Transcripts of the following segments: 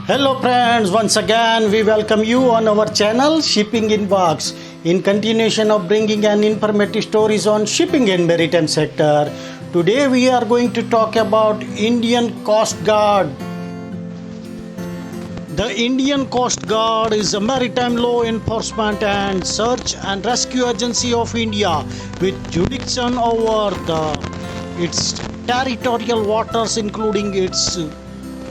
Hello friends, once again we welcome you on our channel Shipping in Box. In continuation of bringing an informative stories on shipping and maritime sector, today we are going to talk about Indian Coast Guard. The Indian Coast Guard is a maritime law enforcement and search and rescue agency of India with jurisdiction over its territorial waters including its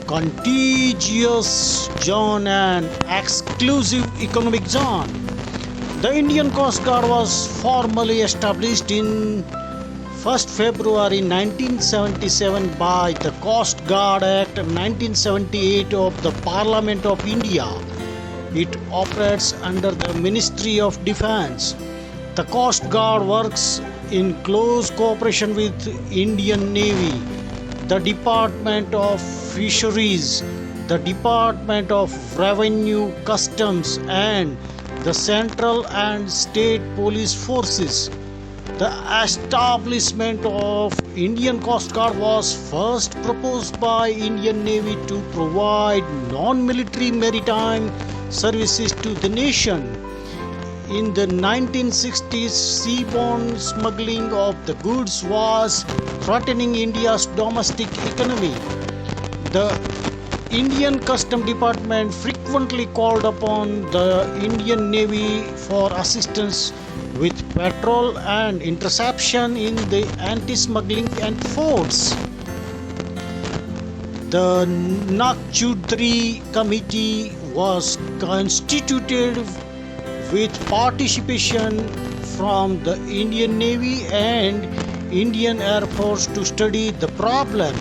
contiguous zone and exclusive economic zone. The Indian Coast Guard was formally established in 1st February 1977 by the Coast Guard Act 1978 of the Parliament of India. It operates under the Ministry of Defence. The Coast Guard works in close cooperation with Indian Navy, the Department of Fisheries, the Department of Revenue, Customs, and the Central and State Police Forces. The establishment of Indian Coast Guard was first proposed by Indian Navy to provide non-military maritime services to the nation. In the 1960s, seaborne smuggling of the goods was threatening India's domestic economy. The Indian Customs Department frequently called upon the Indian Navy for assistance with patrol and interception in the anti-smuggling efforts. The Nakchudri Committee was constituted with participation from the Indian Navy and Indian Air Force to study the problem.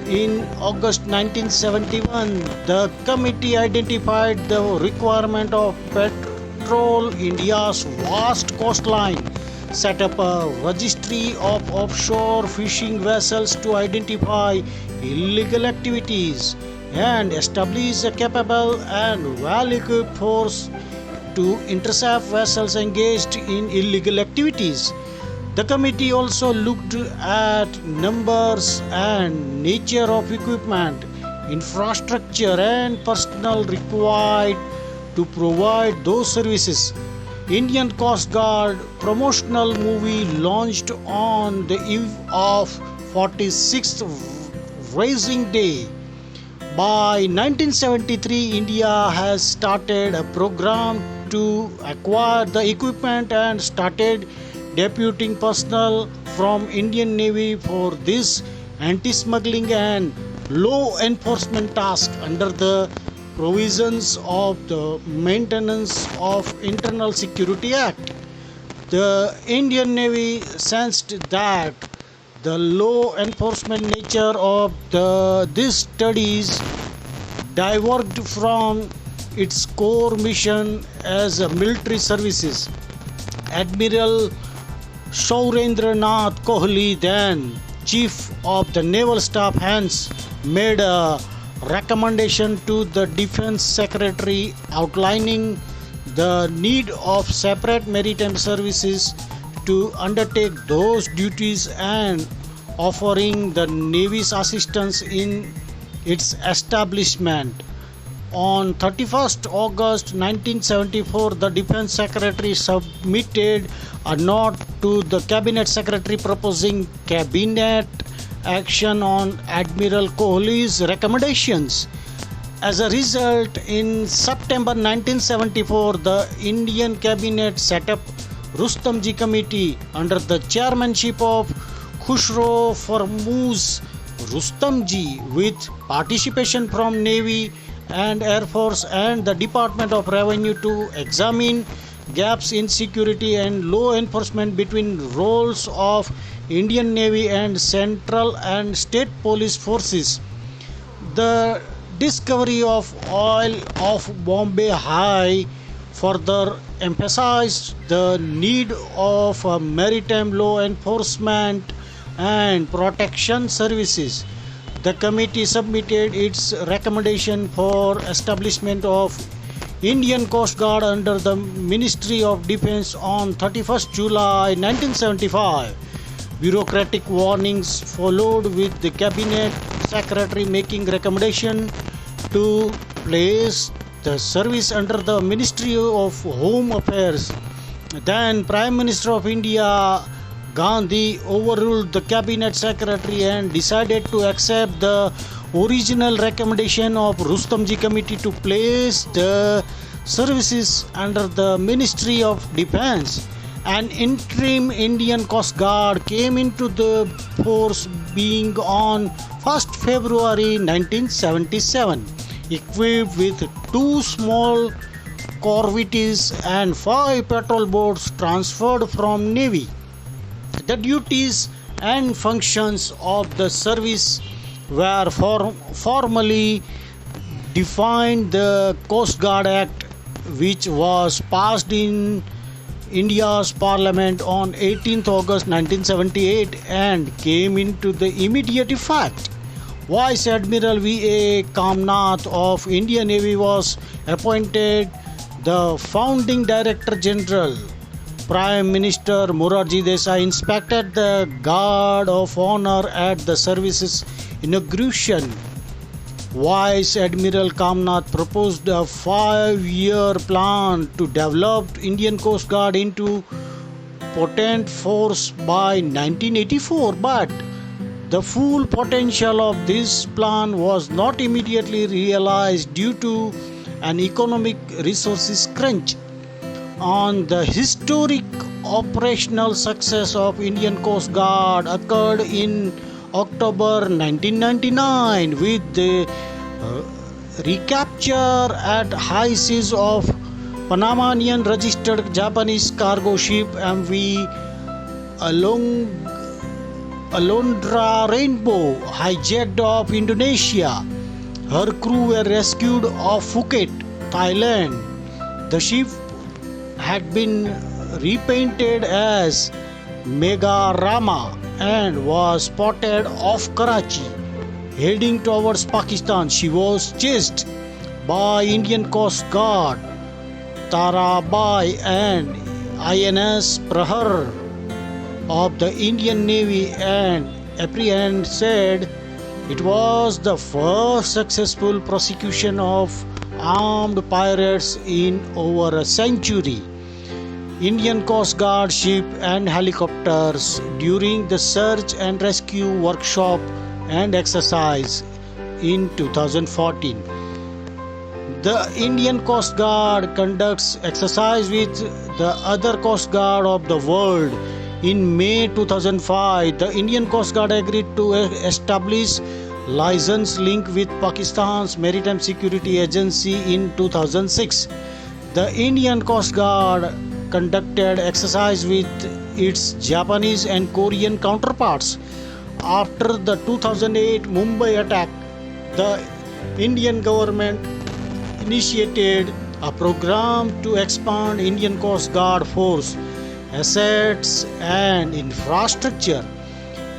In August 1971, the committee identified the requirement of patrol India's vast coastline, set up a registry of offshore fishing vessels to identify illegal activities, and establish a capable and well-equipped force to intercept vessels engaged in illegal activities. The committee also looked at numbers and nature of equipment, infrastructure, and personnel required to provide those services. Indian Coast Guard promotional movie launched on the eve of 46th Rising Day. By 1973, India has started a program to acquire the equipment and started deputing personnel from Indian Navy for this anti-smuggling and law enforcement task under the provisions of the Maintenance of Internal Security Act. The Indian Navy sensed that the law enforcement nature of these studies diverged from its core mission as a military services. Admiral Shaurendranath Kohli, then Chief of the Naval Staff, hence made a recommendation to the Defense Secretary outlining the need of separate maritime services to undertake those duties and offering the Navy's assistance in its establishment. On 31st August 1974, the Defense Secretary submitted a note to the Cabinet Secretary proposing cabinet action on Admiral Kohli's recommendations. As a result, in September 1974, the Indian Cabinet set up Rustamji Committee under the chairmanship of Khushro Farmooz Rustamji, with participation from Navy and Air Force and the Department of Revenue to examine gaps in security and law enforcement between roles of Indian Navy and Central and State Police Forces. The discovery of oil off Bombay High further emphasized the need of a maritime law enforcement and protection services. The committee submitted its recommendation for establishment of Indian Coast Guard under the Ministry of Defence on 31st July 1975. Bureaucratic warnings followed, with the Cabinet Secretary making recommendation to place the service under the Ministry of Home Affairs. Then Prime Minister of India Gandhi overruled the cabinet secretary and decided to accept the original recommendation of Rustomji committee to place the services under the Ministry of Defence. An interim Indian Coast Guard came into the force being on 1st February 1977, equipped with 2 small corvettes and 5 patrol boats transferred from Navy. The duties and functions of the service were formally defined the Coast Guard Act, which was passed in India's Parliament on 18th August 1978 and came into the immediate effect. Vice Admiral V.A. Kamnath of Indian Navy was appointed the founding Director General. Prime Minister Morarji Desai inspected the Guard of Honor at the service's inauguration. Vice Admiral Kamnath proposed a 5-year plan to develop Indian Coast Guard into potent force by 1984, but the full potential of this plan was not immediately realized due to an economic resources crunch. On the historic operational success of Indian Coast Guard occurred in October 1999 with the recapture at high seas of Panamanian registered Japanese cargo ship MV Alondra Rainbow, hijacked off Indonesia. Her crew were rescued off Phuket, Thailand. The ship had been repainted as Mega Rama and was spotted off Karachi. Heading towards Pakistan, she was chased by Indian Coast Guard, Tarabai and INS Prahar of the Indian Navy and apprehended. It was the first successful prosecution of armed pirates in over a century. Indian Coast Guard ship and helicopters during the search and rescue workshop and exercise in 2014. The Indian Coast Guard conducts exercise with the other Coast Guard of the world. In May 2005, the Indian Coast Guard agreed to establish license link with Pakistan's Maritime Security Agency in 2006. The Indian Coast Guard conducted exercise with its Japanese and Korean counterparts. After the 2008 Mumbai attack, the Indian government initiated a program to expand Indian Coast Guard force, assets and infrastructure.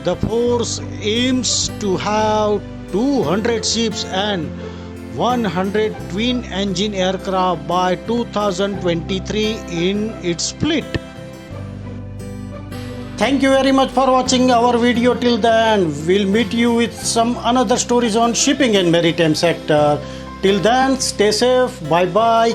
The force aims to have 200 ships and 100 twin-engine aircraft by 2023 in its fleet. Thank you very much for watching our video till then. We'll meet you with some another stories on shipping and maritime sector. Till then, stay safe. Bye bye.